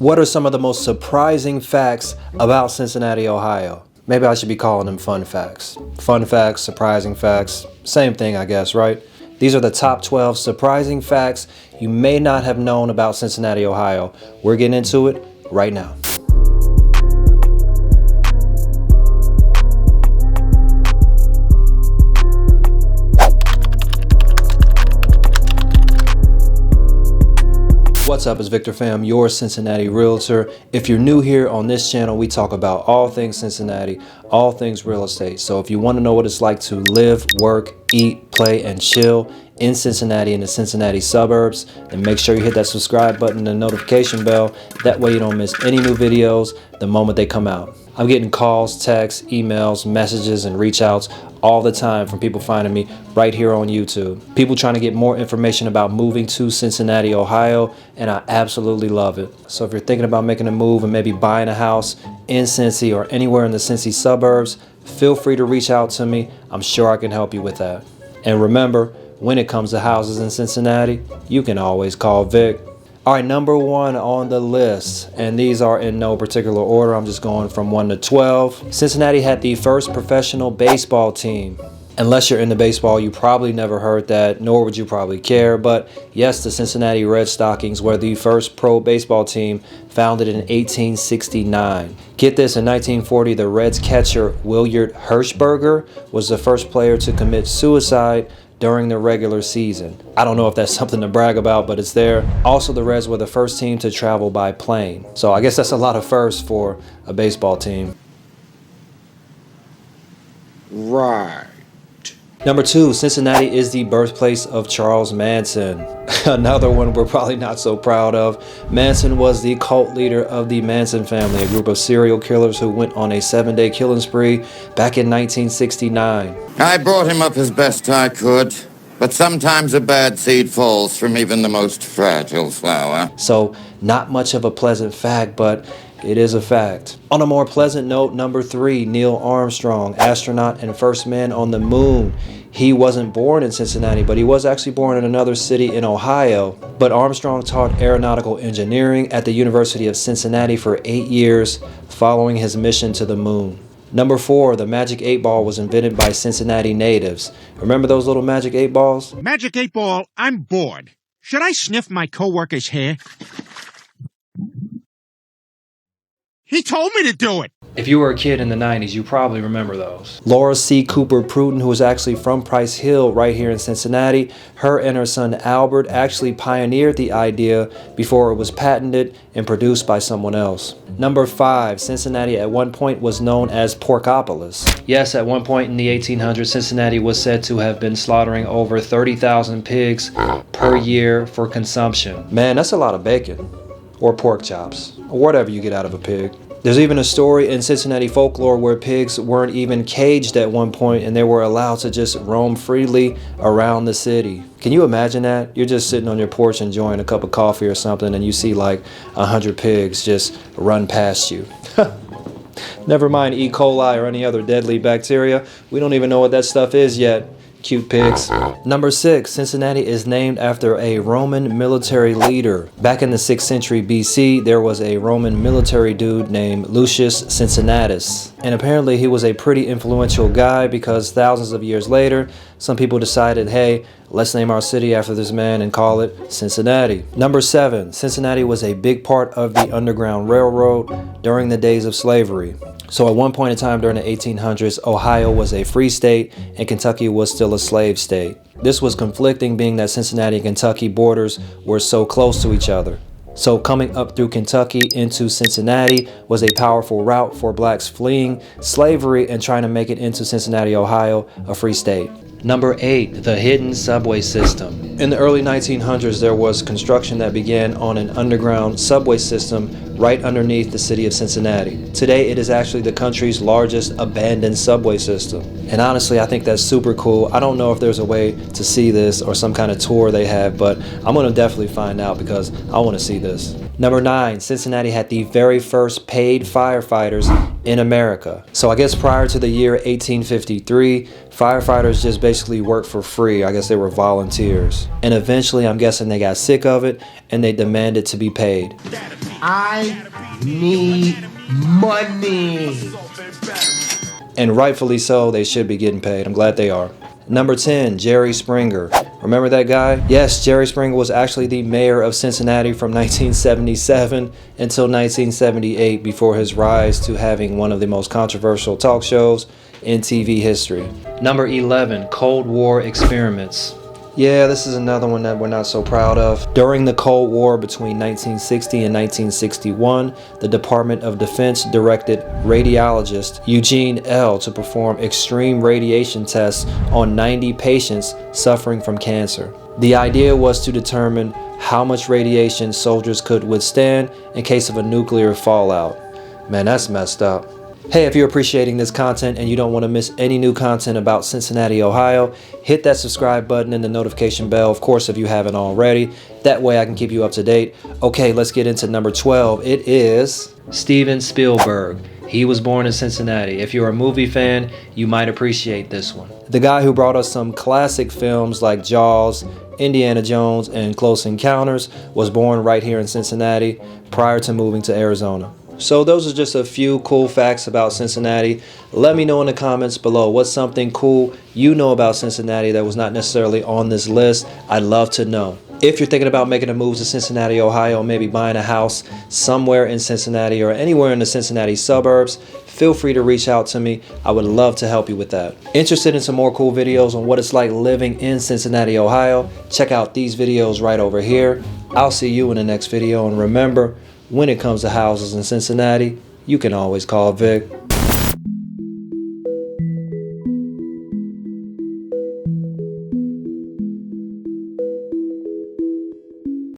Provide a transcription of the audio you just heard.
What are some of the most surprising facts about Cincinnati, Ohio? Maybe I should be calling them fun facts. Fun facts, surprising facts, same thing I guess, right? These are the top 12 surprising facts you may not have known about Cincinnati, Ohio. We're getting into it right now. What's up, it's Victor Pham, your Cincinnati realtor. If you're new here on this channel, we talk about all things Cincinnati, all things real estate. So if you want to know what it's like to live, work, eat, play, and chill in Cincinnati and the Cincinnati suburbs, then make sure you hit that subscribe button and the notification bell. That way you don't miss any new videos the moment they come out. I'm getting calls, texts, emails, messages, and reach outs all the time from people finding me right here on YouTube. People trying to get more information about moving to Cincinnati, Ohio, and I absolutely love it. So if you're thinking about making a move and maybe buying a house in Cincy or anywhere in the Cincy suburbs, feel free to reach out to me. I'm sure I can help you with that. And remember, when it comes to houses in Cincinnati, you can always call Vic. All right, number one on the list, and these are in no particular order. I'm just going from 1 to 12. Cincinnati had the first professional baseball team. Unless you're into baseball, you probably never heard that, nor would you probably care. But yes, the Cincinnati Red Stockings were the first pro baseball team, founded in 1869. Get this, in 1940, the Reds catcher Willard Hirschberger was the first player to commit suicide during the regular season. I don't know if that's something to brag about, but it's there. Also, the Reds were the first team to travel by plane. So I guess that's a lot of firsts for a baseball team. Right. Number two, Cincinnati is the birthplace of Charles Manson. Another one we're probably not so proud of. Manson was the cult leader of the Manson family, a group of serial killers who went on a 7-day killing spree back in 1969. I brought him up as best I could, but sometimes a bad seed falls from even the most fragile flower. So, not much of a pleasant fact, but it is a fact. On a more pleasant note, number three, Neil Armstrong, astronaut and first man on the moon. He wasn't born in Cincinnati, but he was actually born in another city in Ohio. But Armstrong taught aeronautical engineering at the University of Cincinnati for 8 years following his mission to the moon. Number four, the Magic 8 Ball was invented by Cincinnati natives. Remember those little Magic 8 Balls? Magic 8 Ball, I'm bored. Should I sniff my coworker's hair? He told me to do it. If you were a kid in the 90s, you probably remember those. Laura C. Cooper Pruden, who was actually from Price Hill right here in Cincinnati, her and her son Albert actually pioneered the idea before it was patented and produced by someone else. Number five, Cincinnati at one point was known as PORKOPOLIS. Yes, at one point in the 1800s, Cincinnati was said to have been slaughtering over 30,000 pigs per year for consumption. Man, that's a lot of bacon. Or pork chops, or whatever you get out of a pig. There's even a story in Cincinnati folklore where pigs weren't even caged at one point and they were allowed to just roam freely around the city. Can you imagine that? You're just sitting on your porch enjoying a cup of coffee or something and you see like 100 pigs just run past you. Never mind E. coli or any other deadly bacteria. We don't even know what that stuff is yet. Cute pigs. Number six, Cincinnati is named after a Roman military leader. Back in the 6th century BC, there was a Roman military dude named Lucius Cincinnatus. And apparently he was a pretty influential guy because thousands of years later, some people decided, hey, let's name our city after this man and call it Cincinnati. Number seven, Cincinnati was a big part of the Underground Railroad during the days of slavery. So at one point in time during the 1800s, Ohio was a free state and Kentucky was still a slave state. This was conflicting, being that Cincinnati and Kentucky borders were so close to each other. So coming up through Kentucky into Cincinnati was a powerful route for blacks fleeing slavery and trying to make it into Cincinnati, Ohio, a free state. Number eight, the hidden subway system. In the early 1900s, there was construction that began on an underground subway system right underneath the city of Cincinnati. Today, it is actually the country's largest abandoned subway system. And honestly, I think that's super cool. I don't know if there's a way to see this or some kind of tour they have, but I'm going to definitely find out because I want to see this. Number nine, Cincinnati had the very first paid firefighters in America. So I guess prior to the year 1853, firefighters just basically worked for free. I guess they were volunteers. And eventually, I'm guessing they got sick of it and they demanded to be paid. I need money. And rightfully so, they should be getting paid. I'm glad they are. Number 10, Jerry Springer. Remember that guy? Yes, Jerry Springer was actually the mayor of Cincinnati from 1977 until 1978 before his rise to having one of the most controversial talk shows in TV history. Number 11, Cold War experiments. Yeah, this is another one that we're not so proud of. During the Cold War between 1960 and 1961, the Department of Defense directed radiologist Eugene L. to perform extreme radiation tests on 90 patients suffering from cancer. The idea was to determine how much radiation soldiers could withstand in case of a nuclear fallout. Man, that's messed up. Hey, if you're appreciating this content and you don't want to miss any new content about Cincinnati, Ohio, hit that subscribe button and the notification bell, of course, if you haven't already. That way I can keep you up to date. Okay, let's get into number 12. It is Steven Spielberg. He was born in Cincinnati. If you're a movie fan, you might appreciate this one. The guy who brought us some classic films like Jaws, Indiana Jones, and Close Encounters was born right here in Cincinnati prior to moving to Arizona. So those are just a few cool facts about Cincinnati. Let me know in the comments below what's something cool you know about Cincinnati that was not necessarily on this list. I'd love to know. If you're thinking about making a move to Cincinnati, Ohio, maybe buying a house somewhere in Cincinnati or anywhere in the Cincinnati suburbs, feel free to reach out to me. I would love to help you with that. Interested in some more cool videos on what it's like living in Cincinnati, Ohio? Check out these videos right over here. I'll see you in the next video, and remember, when it comes to houses in Cincinnati, you can always call Vic.